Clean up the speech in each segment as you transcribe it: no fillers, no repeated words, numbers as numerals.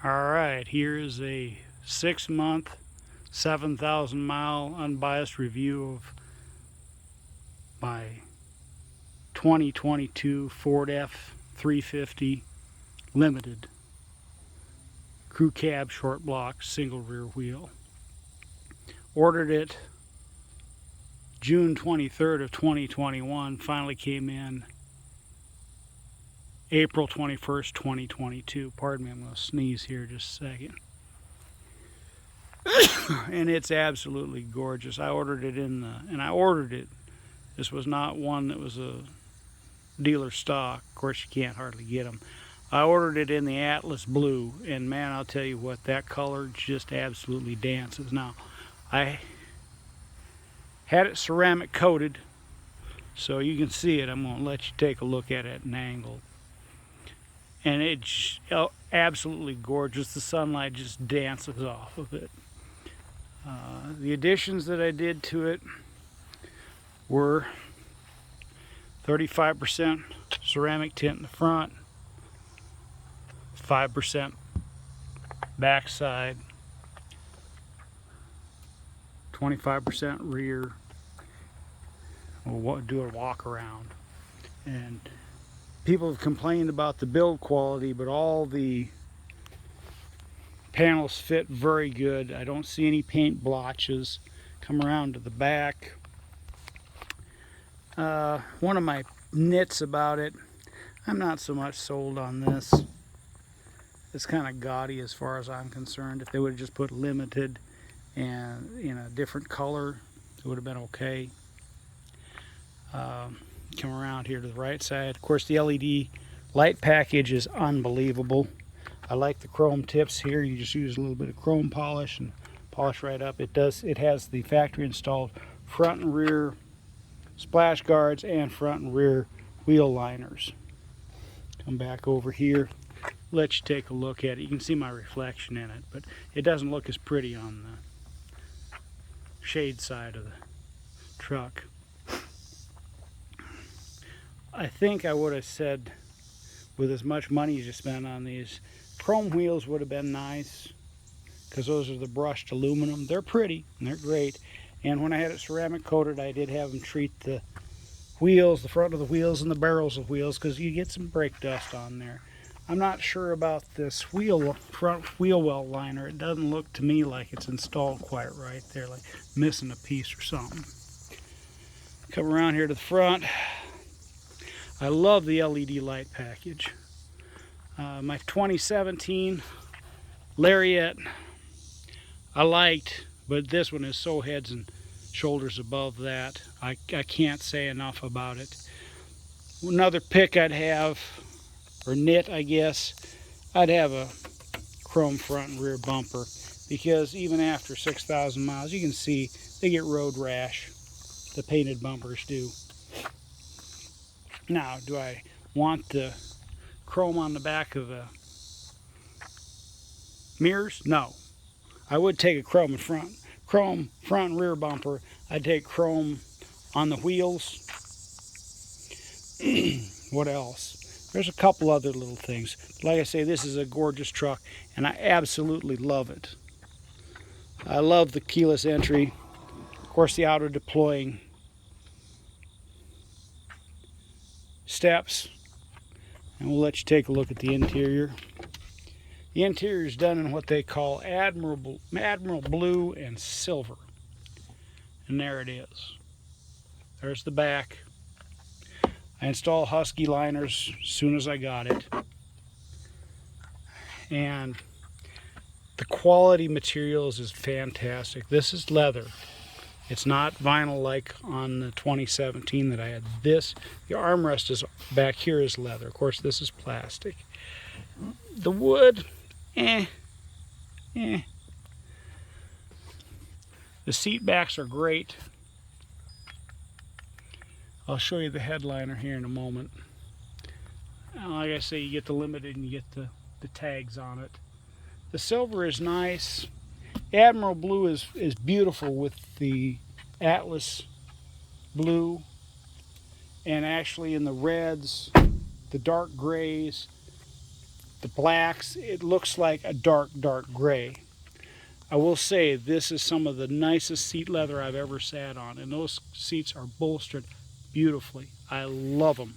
Alright, here is a 6-month, 7,000 mile unbiased review of my 2022 Ford F350 Limited crew cab short block single rear wheel. Ordered it June 23rd of 2021, finally came in April 21st, 2022. Pardon me, I'm going to sneeze here just a second. And it's absolutely gorgeous. I ordered it this was not one that was a dealer stock. Of course, you can't hardly get them. I ordered it in the Atlas blue, and man, I'll tell you what, that color just absolutely dances. Now, I had it ceramic coated, so you can see it. I'm going to let you take a look at it at an angle. And it's absolutely gorgeous. The sunlight just dances off of it. The additions that I did to it were 35% ceramic tint in the front, 5% backside, 25% rear. We'll do a walk around. And people have complained about the build quality, but all the panels fit very good. I don't see any paint blotches. Come around to the back. One of my nits about it, I'm not so much sold on this. It's kind of gaudy as far as I'm concerned. If they would have just put limited and in a different color, it would have been okay. Come around here to the right side. Of course, the LED light package is unbelievable. I like the chrome tips here. You just use a little bit of chrome polish and polish right up. It has the factory installed front and rear splash guards and front and rear wheel liners. Come back over here, let you take a look at it. You can see my reflection in it, but it doesn't look as pretty on the shade side of the truck. I think I would have said, with as much money as you spend on these, chrome wheels would have been nice, because those are the brushed aluminum. They're pretty and they're great. And when I had it ceramic coated, I did have them treat the wheels, the front of the wheels and the barrels of wheels, because you get some brake dust on there. I'm not sure about this front wheel well liner. It doesn't look to me like it's installed quite right there, like missing a piece or something. Come around here to the front. I love the LED light package. My 2017 Lariat I liked, but this one is so heads and shoulders above that. I can't say enough about it. Another pick I'd have, or nit I guess, I'd have a chrome front and rear bumper, because even after 6,000 miles you can see they get road rash. The painted bumpers do. Now, do I want the chrome on the back of the mirrors? No. I would take a chrome front and rear bumper. I'd take chrome on the wheels. What else? There's a couple other little things. Like I say, this is a gorgeous truck, and I absolutely love it. I love the keyless entry. Of course, the auto deploying steps. And we'll let you take a look at the interior. The interior is done in what they call Admiral Blue and Silver. And there it is. There's the back. I installed Husky liners as soon as I got it. And the quality materials is fantastic. This is leather. It's not vinyl like on the 2017 that I had. The armrest is back here is leather. Of course, this is plastic. The wood, The seat backs are great. I'll show you the headliner here in a moment. And like I say, you get the limited and you get the tags on it. The silver is nice. Admiral Blue is beautiful with the Atlas blue, and actually in the reds, the dark grays, the blacks, it looks like a dark gray. I will say this is some of the nicest seat leather I've ever sat on, and those seats are bolstered beautifully. I love them.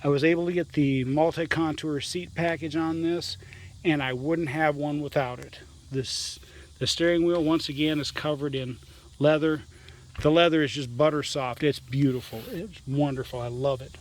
I was able to get the multi-contour seat package on this, and I wouldn't have one without it. The steering wheel, once again, is covered in leather. The leather is just butter soft. It's beautiful. It's wonderful. I love it.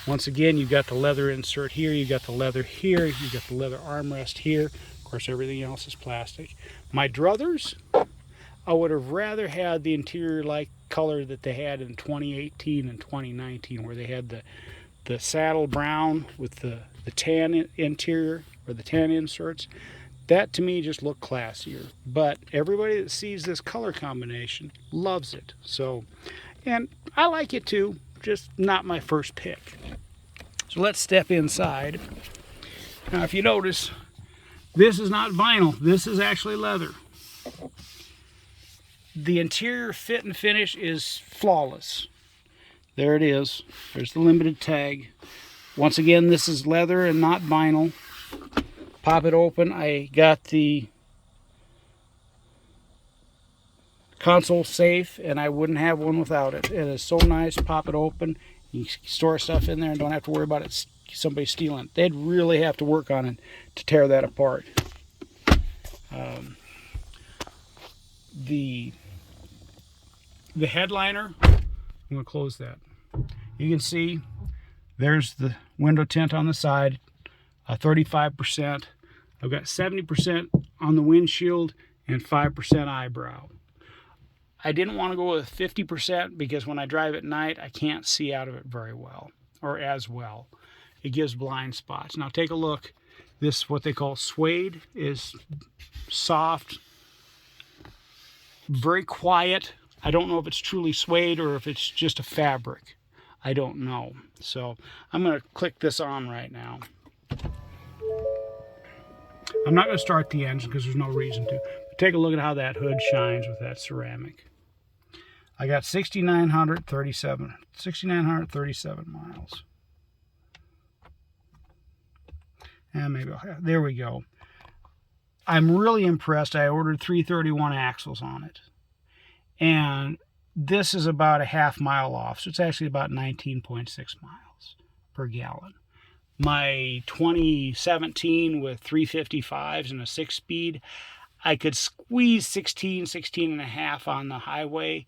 Once again, you've got the leather insert here. You've got the leather here. You've got the leather armrest here. Of course, everything else is plastic. My druthers, I would have rather had the interior like color that they had in 2018 and 2019, where they had the saddle brown with the tan interior, or the tan inserts. That to me just looked classier. But everybody that sees this color combination loves it. So, and I like it too, just not my first pick. So let's step inside. Now if you notice, this is not vinyl, this is actually leather. The interior fit and finish is flawless. There it is. There's the limited tag. Once again, this is leather and not vinyl. Pop it open. I got the console safe, and I wouldn't have one without it. It is so nice. Pop it open. You store stuff in there and don't have to worry about it, somebody stealing it. They'd really have to work on it to tear that apart. The headliner, I'm going to close that. You can see there's the window tint on the side, 35%. I've got 70% on the windshield and 5% eyebrow. I didn't want to go with 50% because when I drive at night, I can't see out of it very well, or as well. It gives blind spots. Now take a look. This, what they call suede, is soft, very quiet. I don't know if it's truly suede or if it's just a fabric. I don't know. So I'm going to click this on right now. I'm not going to start the engine because there's no reason to. But take a look at how that hood shines with that ceramic. I got 6,937 miles. And maybe there we go. I'm really impressed. I ordered 331 axles on it. And this is about a half mile off. So it's actually about 19.6 miles per gallon. My 2017 with 355s and a 6-speed, I could squeeze 16 and a half on the highway.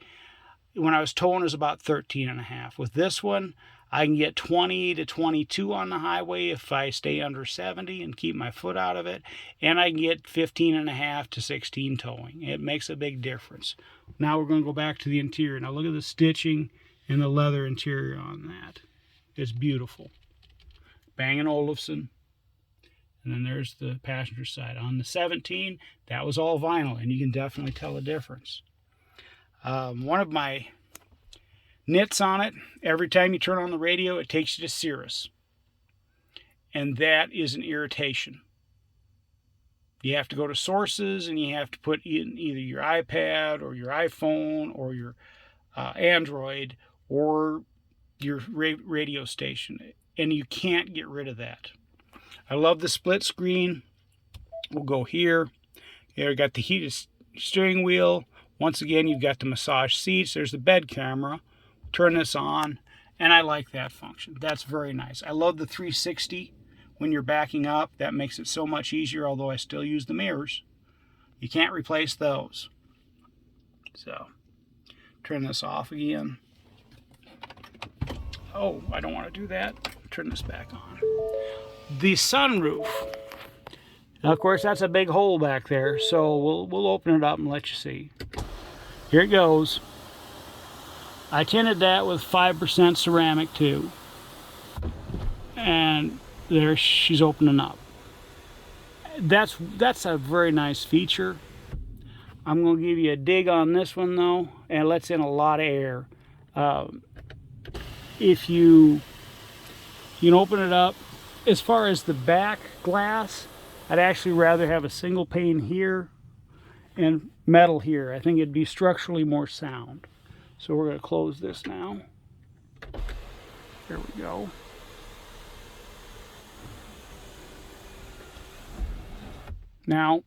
When I was towing, it was about 13 and a half. With this one, I can get 20 to 22 on the highway if I stay under 70 and keep my foot out of it. And I can get 15 and a half to 16 towing. It makes a big difference. Now we're going to go back to the interior. Now look at the stitching and the leather interior on that. It's beautiful. Bang & Olufsen. And then there's the passenger side. On the 17, that was all vinyl, and you can definitely tell a difference. One of my nits on it, every time you turn on the radio, it takes you to Cirrus. And that is an irritation. You have to go to sources, and you have to put in either your iPad or your iPhone or your Android or your radio station. And you can't get rid of that. I love the split screen. We'll go here. You got the heated steering wheel. Once again, you've got the massage seats. There's the bed camera. Turn this on, and I like that function. That's very nice. I love the 360 when you're backing up. That makes it so much easier, although I still use the mirrors. You can't replace those. So, turn this off again. Oh, I don't want to do that. Turn this back on. The sunroof. Now, of course, that's a big hole back there, so we'll open it up and let you see. Here it goes. I tinted that with 5% ceramic too. And there she's opening up. That's a very nice feature. I'm going to give you a dig on this one though, and it lets in a lot of air. If you can open it up, as far as the back glass, I'd actually rather have a single pane here and metal here. I think it'd be structurally more sound. So we're going to close this now. There we go. Now,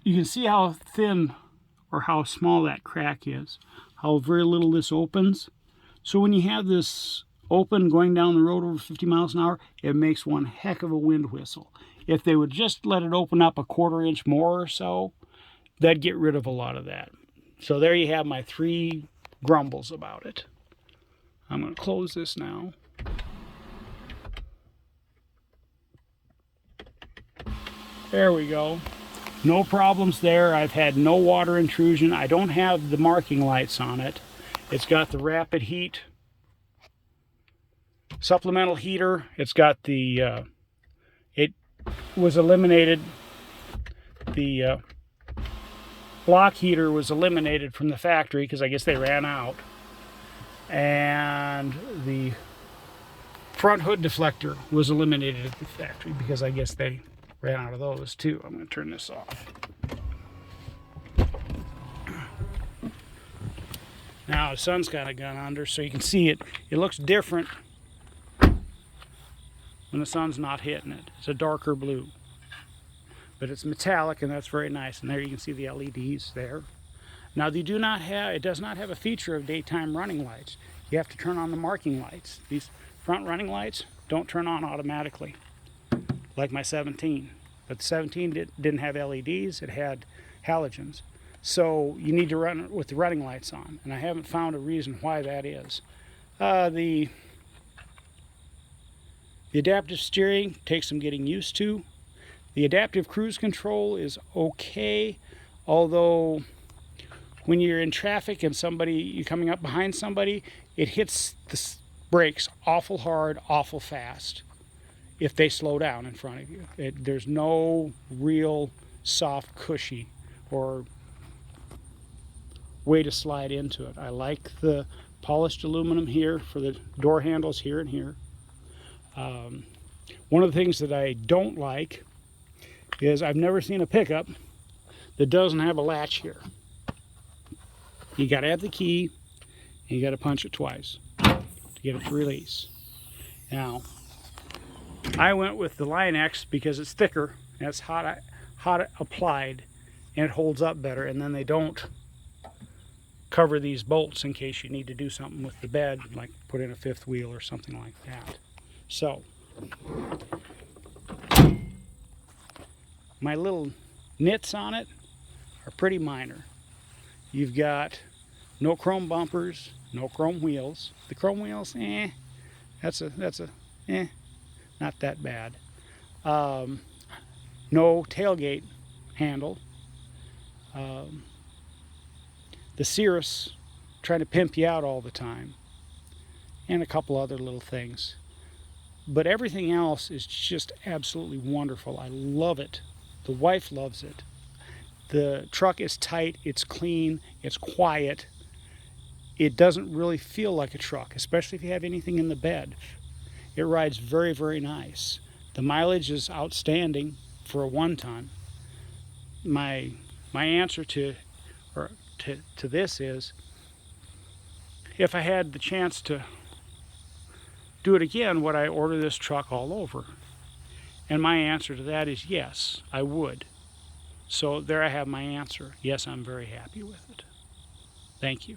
you can see how thin or how small that crack is, how very little this opens. So when you have this open going down the road over 50 miles an hour, it makes one heck of a wind whistle. If they would just let it open up a 1/4 inch more or so, that'd get rid of a lot of that. So there you have my 3 grumbles about it. I'm going to close this now. There we go. No problems there. I've had no water intrusion. I don't have the marking lights on it. It's got the rapid heat supplemental heater. It's got the, it was eliminated, the block heater was eliminated from the factory because I guess they ran out. And the front hood deflector was eliminated at the factory because I guess they ran out of those too. I'm going to turn this off. Now the sun's kind of gone under, so you can see it. It looks different when the sun's not hitting it. It's a darker blue, but it's metallic, and that's very nice. And there you can see the LEDs there. Now they do not have, it does not have a feature of daytime running lights. You have to turn on the marking lights. These front running lights don't turn on automatically, like my 17. But the 17 didn't have LEDs, it had halogens. So you need to run with the running lights on, and I haven't found a reason why that is. The adaptive steering takes some getting used to. The adaptive cruise control is okay, although when you're in traffic and you're coming up behind somebody, it hits the brakes awful hard, awful fast if they slow down in front of you. There's no real soft, cushy or way to slide into it. I like the polished aluminum here for the door handles here and here. One of the things that I don't like is I've never seen a pickup that doesn't have a latch here. You got to have the key, and you got to punch it twice to get it to release. Now, I went with the Line X because it's thicker and it's hot applied, and it holds up better, and then they don't cover these bolts in case you need to do something with the bed, like put in a 5th wheel or something like that. So, my little nits on it are pretty minor. You've got no chrome bumpers, no chrome wheels. The chrome wheels, that's not that bad. No tailgate handle. The Cirrus trying to pimp you out all the time, and a couple other little things. But everything else is just absolutely wonderful. I love it. The wife loves it. The truck is tight, it's clean, it's quiet. It doesn't really feel like a truck, especially if you have anything in the bed. It rides very, very nice. The mileage is outstanding for a 1-ton. My answer to this is, if I had the chance to do it again, would I order this truck all over? And my answer to that is yes, I would. So there I have my answer. Yes, I'm very happy with it. Thank you.